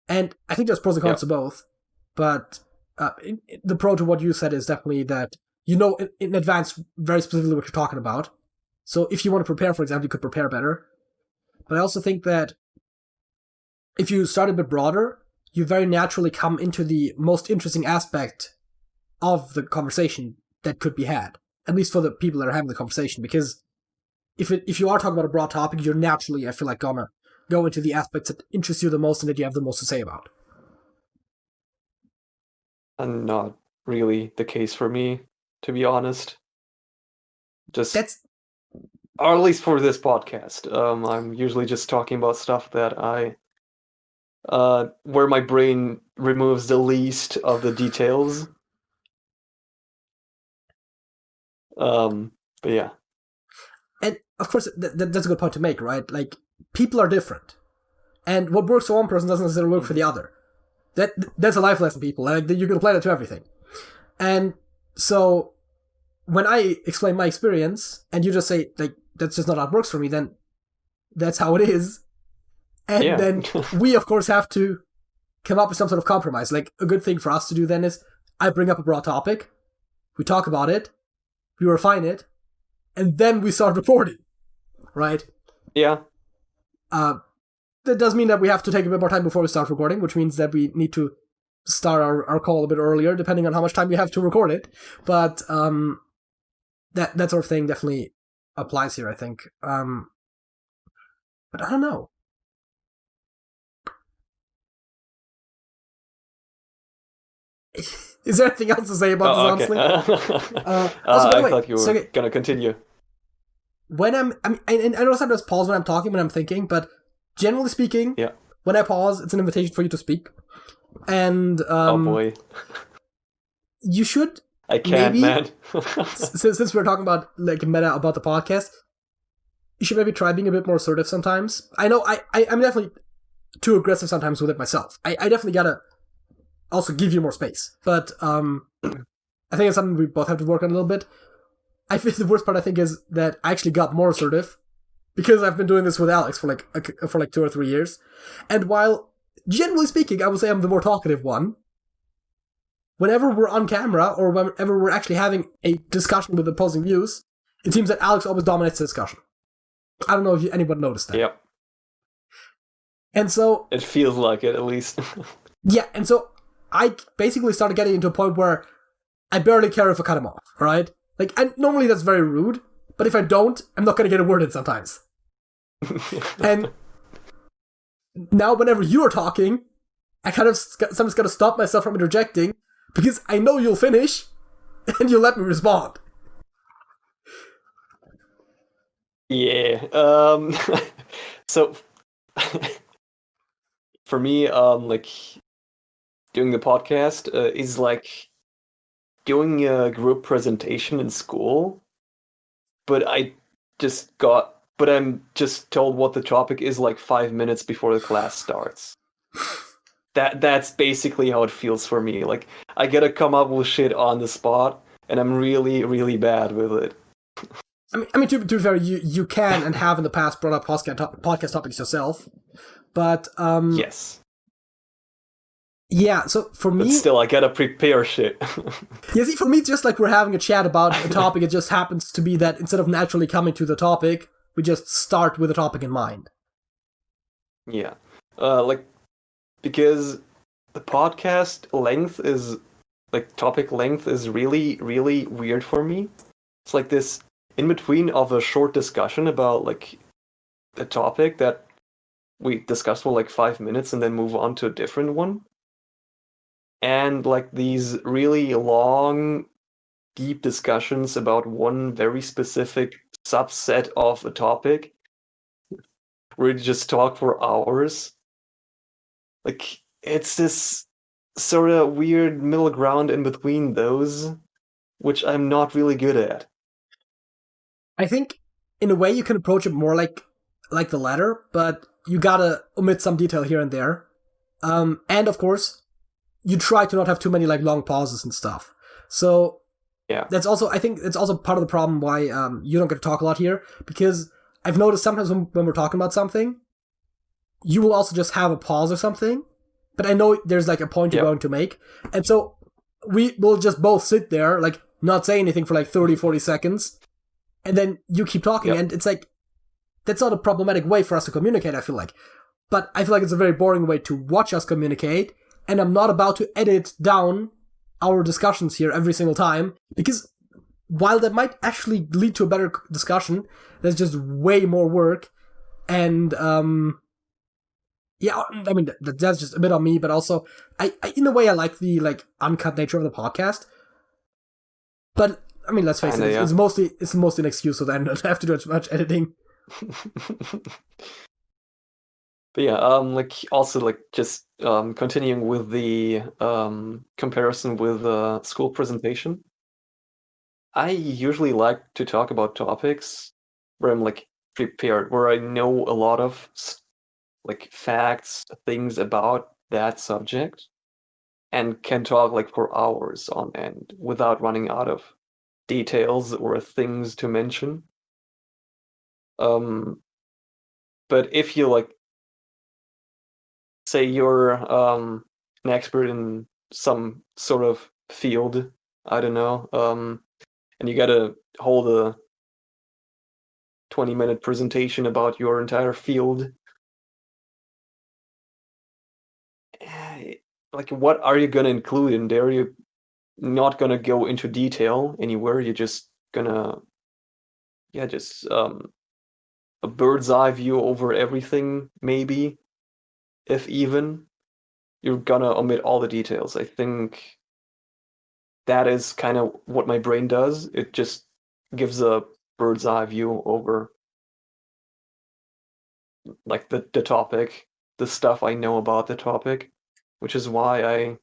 And I think there's pros and cons to both, but the pro to what you said is definitely that you know in advance very specifically what you're talking about. So if you want to prepare, for example, you could prepare better. But I also think that if you start a bit broader, you very naturally come into the most interesting aspect of the conversation that could be had, at least for the people that are having the conversation. Because if you are talking about a broad topic, you're naturally, I feel like, gonna go into the aspects that interest you the most and that you have the most to say about. And not really the case for me, to be honest. Or at least for this podcast. I'm usually just talking about stuff that where my brain removes the least of the details. But yeah. And of course, that's a good point to make, right? Like, people are different. And what works for one person doesn't necessarily work for the other. That's a life lesson, people. Like, you can apply that to everything. And so, when I explain my experience, and you just say, like, that's just not how it works for me, then that's how it is. And then we, of course, have to come up with some sort of compromise. Like, a good thing for us to do then is, I bring up a broad topic, we talk about it, we refine it, and then we start recording. Right? Yeah. That does mean that we have to take a bit more time before we start recording, which means that we need to start our call a bit earlier, depending on how much time we have to record it. But that sort of thing definitely applies here, I think. But I don't know. Is there anything else to say about this, honestly? I thought you were gonna continue. I know sometimes pause when I'm talking, when I'm thinking, but generally speaking, when I pause, it's an invitation for you to speak. And oh boy, you should. I can't, maybe, man. since we're talking about like meta about the podcast, you should maybe try being a bit more assertive sometimes. I know I'm definitely too aggressive sometimes with it myself. I definitely gotta also give you more space, but I think it's something we both have to work on a little bit. I think the worst part, I think, is that I actually got more assertive because I've been doing this with Alex for like 2 or 3 years. And while, generally speaking, I would say I'm the more talkative one, whenever we're on camera or whenever we're actually having a discussion with opposing views, it seems that Alex always dominates the discussion. I don't know if anyone noticed that. Yep. And so... It feels like it, at least. Yeah, and so I basically started getting into a point where I barely care if I cut him off, right? Like, and normally that's very rude, but if I don't, I'm not going to get a word in sometimes. And now whenever you're talking, I kind of sometimes got to stop myself from interjecting because I know you'll finish and you'll let me respond. Yeah. So for me, like doing the podcast is like doing a group presentation in school, but I'm just told what the topic is like 5 minutes before the class starts. That's basically how it feels for me. Like, I gotta come up with shit on the spot, and I'm really, really bad with it. I mean, to be fair, you can and have in the past brought up podcast topics yourself, but yes. Yeah, so for me... But still, I gotta prepare shit. Yeah, see, for me, it's just like we're having a chat about a topic. It just happens to be that instead of naturally coming to the topic, we just start with the topic in mind. Yeah. Because the podcast length is... Like, topic length is really, really weird for me. It's like this in-between of a short discussion about, like, a topic that we discussed for, like, 5 minutes and then move on to a different one. And, like, these really long, deep discussions about one very specific subset of a topic, where you just talk for hours. Like, it's this sort of weird middle ground in between those, which I'm not really good at. I think, in a way, you can approach it more like the latter, but you gotta omit some detail here and there. And, of course... you try to not have too many like long pauses and stuff. So yeah, I think it's also part of the problem why you don't get to talk a lot here, because I've noticed sometimes when we're talking about something, you will also just have a pause or something, but I know there's like a point you're going to make. And so we will just both sit there, like, not say anything for like 30, 40 seconds, and then you keep talking, and it's like, that's not a problematic way for us to communicate, I feel like. But I feel like it's a very boring way to watch us communicate, and I'm not about to edit down our discussions here every single time, because while that might actually lead to a better discussion, there's just way more work, and yeah, I mean, that's just a bit on me, but also, I in a way, I like the, like, uncut nature of the podcast. But, I mean, let's face it, it's mostly an excuse so that I don't have to do as much editing. But yeah, like, also, like, just continuing with the comparison with school presentation. I usually like to talk about topics where I'm, like, prepared, where I know a lot of like facts, things about that subject, and can talk like for hours on end without running out of details or things to mention. But if you, like, say you're an expert in some sort of field, I don't know, and you gotta hold a 20-minute presentation about your entire field, like, what are you gonna include in there? You're not gonna go into detail anywhere. You're just gonna, just a bird's eye view over everything, maybe, if even. You're gonna omit all the details. I think that is kind of what my brain does. It just gives a bird's eye view over, like, the topic, the stuff I know about the topic, which is why I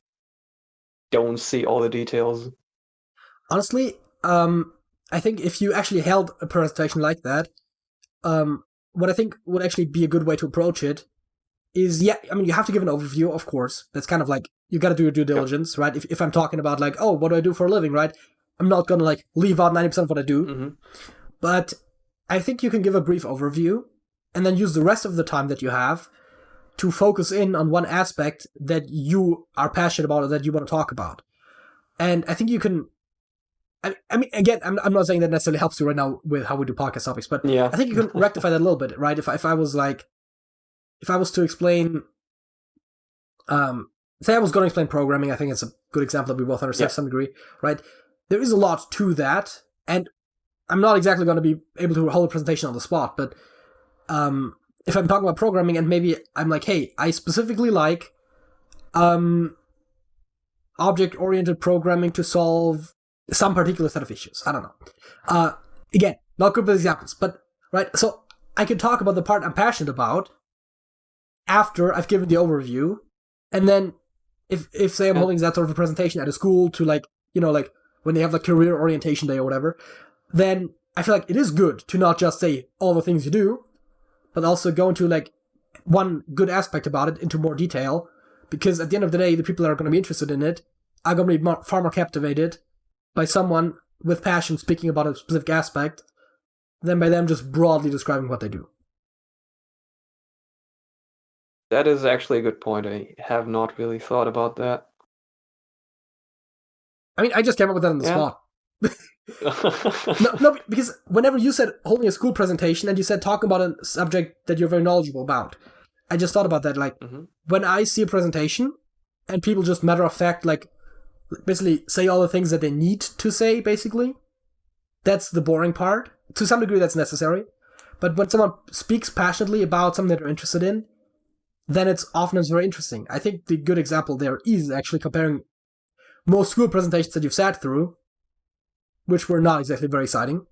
don't see all the details. Honestly, I think if you actually held a presentation like that, what I think would actually be a good way to approach it is, I mean, you have to give an overview, of course. That's kind of like, you gotta do your due diligence, right? If I'm talking about, like, oh, what do I do for a living, right? I'm not gonna, like, leave out 90% of what I do. Mm-hmm. But I think you can give a brief overview, and then use the rest of the time that you have to focus in on one aspect that you are passionate about or that you want to talk about. And I think you can, I mean, again, I'm not saying that necessarily helps you right now with how we do podcast topics, but I think you can rectify that a little bit, right? If I was to explain, say I was going to explain programming, I think it's a good example that we both understand to some degree, right? There is a lot to that, and I'm not exactly going to be able to hold a presentation on the spot, but if I'm talking about programming and maybe I'm like, hey, I specifically like object-oriented programming to solve some particular set of issues. I don't know. Again, not good with examples, but, right, so I can talk about the part I'm passionate about after I've given the overview, and then if say I'm holding that sort of a presentation at a school to, like, you know, like when they have like career orientation day or whatever, then I feel like it is good to not just say all the things you do, but also go into, like, one good aspect about it into more detail, because at the end of the day, the people that are going to be interested in it are going to be far more captivated by someone with passion speaking about a specific aspect than by them just broadly describing what they do. That is actually a good point. I have not really thought about that. I mean, I just came up with that on the spot. No, because whenever you said holding a school presentation and you said talking about a subject that you're very knowledgeable about, I just thought about that. Like, when I see a presentation and people just matter of fact, like, basically say all the things that they need to say, basically, that's the boring part. To some degree, that's necessary. But when someone speaks passionately about something that they're interested in, then it's often very interesting. I think the good example there is actually comparing most school presentations that you've sat through, which were not exactly very exciting,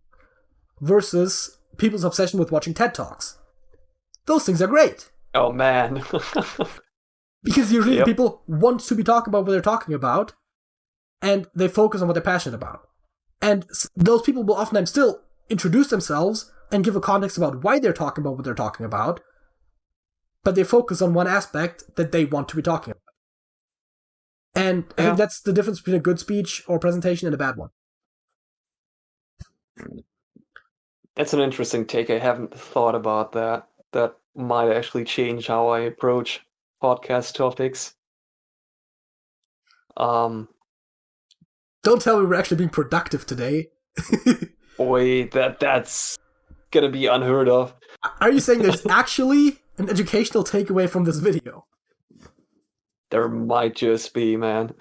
versus people's obsession with watching TED Talks. Those things are great. Oh, man. Because usually people want to be talking about what they're talking about, and they focus on what they're passionate about. And those people will oftentimes still introduce themselves and give a context about why they're talking about what they're talking about, but they focus on one aspect that they want to be talking about. And I think that's the difference between a good speech or presentation and a bad one. That's an interesting take. I haven't thought about that. That might actually change how I approach podcast topics. Don't tell me we're actually being productive today. Boy, that's gonna be unheard of. Are you saying there's actually an educational takeaway from this video? There might just be, man.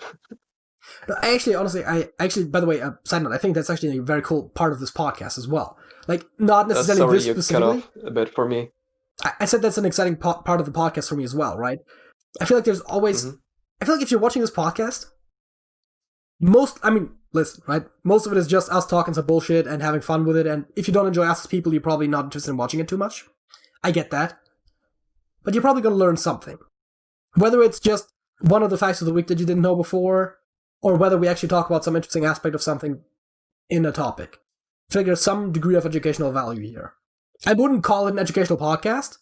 Honestly, by the way, side note, I think that's actually a very cool part of this podcast as well. Like, not necessarily this specifically. Cut off a bit for me. I said that's an exciting part of the podcast for me as well, right? I feel like there's always... I feel like if you're watching this podcast, listen, right? Most of it is just us talking some bullshit and having fun with it, and if you don't enjoy us as people, you're probably not interested in watching it too much. I get that. But you're probably going to learn something. Whether it's just one of the facts of the week that you didn't know before, or whether we actually talk about some interesting aspect of something in a topic. I figure some degree of educational value here. I wouldn't call it an educational podcast,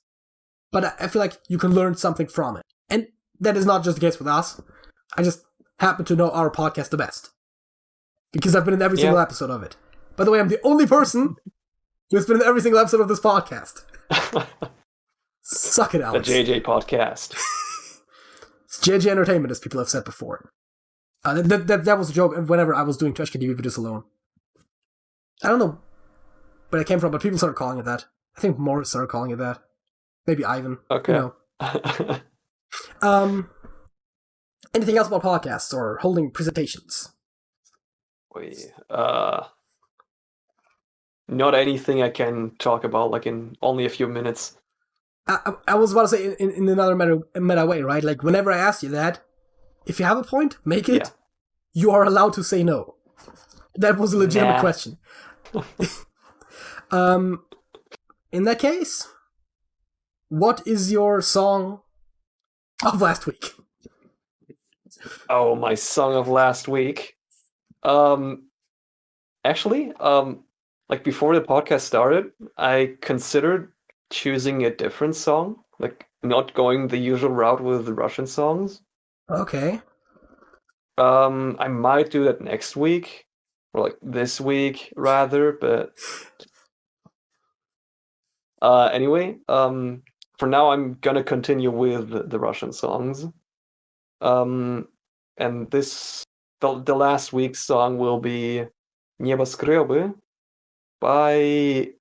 but I feel like you can learn something from it. And that is not just the case with us. I just happen to know our podcast the best. Because I've been in every single episode of it. By the way, I'm the only person who's been in every single episode of this podcast. Suck it, Alex. The JJ podcast. It's JJ Entertainment, as people have said before. That was a joke whenever I was doing Trash TV videos alone. I don't know where it came from, but people started calling it that. I think Morris started calling it that. Maybe Ivan. Okay. You know. Anything else about podcasts or holding presentations? Not anything I can talk about, like, in only a few minutes. I was about to say in another meta way, right? Like, whenever I ask you that, if you have a point, make it. Yeah. You are allowed to say no. That was a legitimate question. In that case, what is your song of last week? Oh, my song of last week. Actually, like before the podcast started, I considered choosing a different song, like not going the usual route with the Russian songs. Okay. I might do that next week, or like this week rather, but anyway, for now I'm gonna continue with the Russian songs. And the last week's song will be Небоскребы by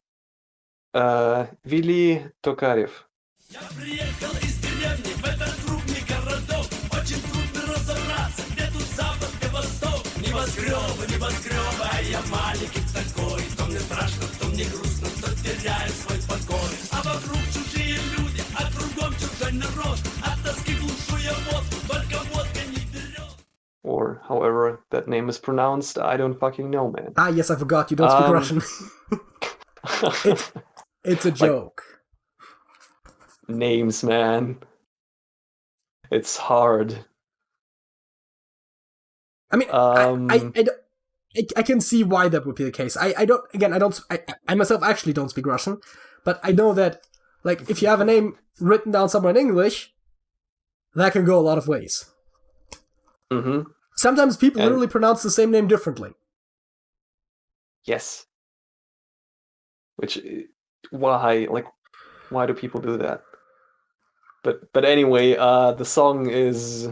Вилли Токарев. Я приехал из деревни в этот крупный городок. Очень трудно разобраться, где тут запад, где восток. Небоскребы, а я маленький такой. То мне страшно, то мне грустно, то теряю свой покой. А вокруг чужие люди, а кругом чужой народ. От тоски глушу я водку, только водка не берет. Or however that name is pronounced, I don't fucking know, man. Ah, yes, I forgot. You don't speak Russian. It's a joke. Like, names, man. It's hard. I mean, I can see why that would be the case. I myself actually don't speak Russian, but I know that, like, if you have a name written down somewhere in English, that can go a lot of ways. Mm-hmm. Sometimes people literally pronounce the same name differently. Yes. Which, why do people do that? But anyway, the song is,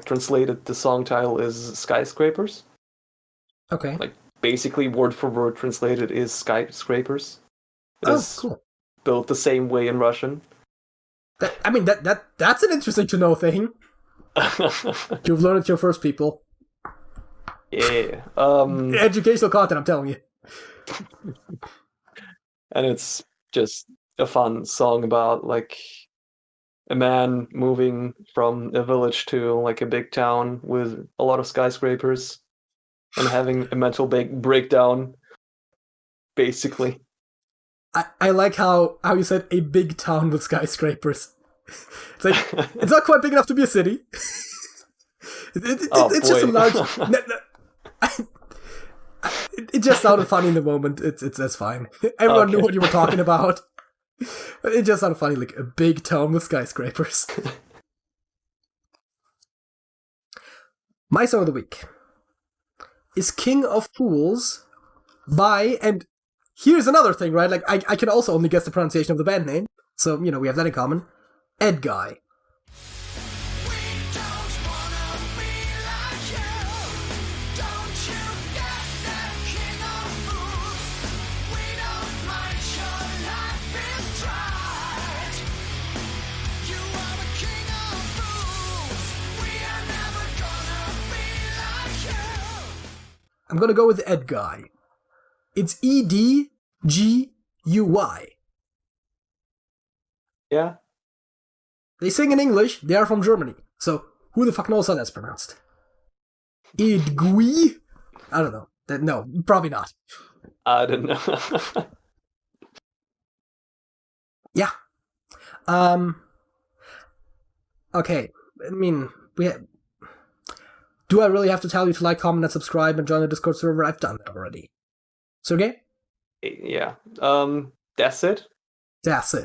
translated, the song title is Skyscrapers. Okay. Like, basically, word for word translated is skyscrapers. It's cool. Built the same way in Russian. That's an interesting to know thing. You've learned it your first, people. Yeah. Educational content, I'm telling you. And it's just a fun song about, like, a man moving from a village to, like, a big town with a lot of skyscrapers and having a mental breakdown, basically. I like how you said a big town with skyscrapers. It's like, it's not quite big enough to be a city. It's just a large... It just sounded funny in the moment. That's fine. Everyone knew what you were talking about. But it just sounded funny, like a big town with skyscrapers. My song of the week is King of Fools by, and here's another thing, right? Like, I can also only guess the pronunciation of the band name. So, we have that in common. Ed Guy. I'm gonna go with Edguy. It's Edguy. Yeah. They sing in English, they are from Germany. So, who the fuck knows how that's pronounced? Edguy? I don't know. No, probably not. I don't know. Yeah. Okay. I mean, do I really have to tell you to like, comment, and subscribe, and join the Discord server? I've done that already. Sergej? Yeah. That's it. That's it.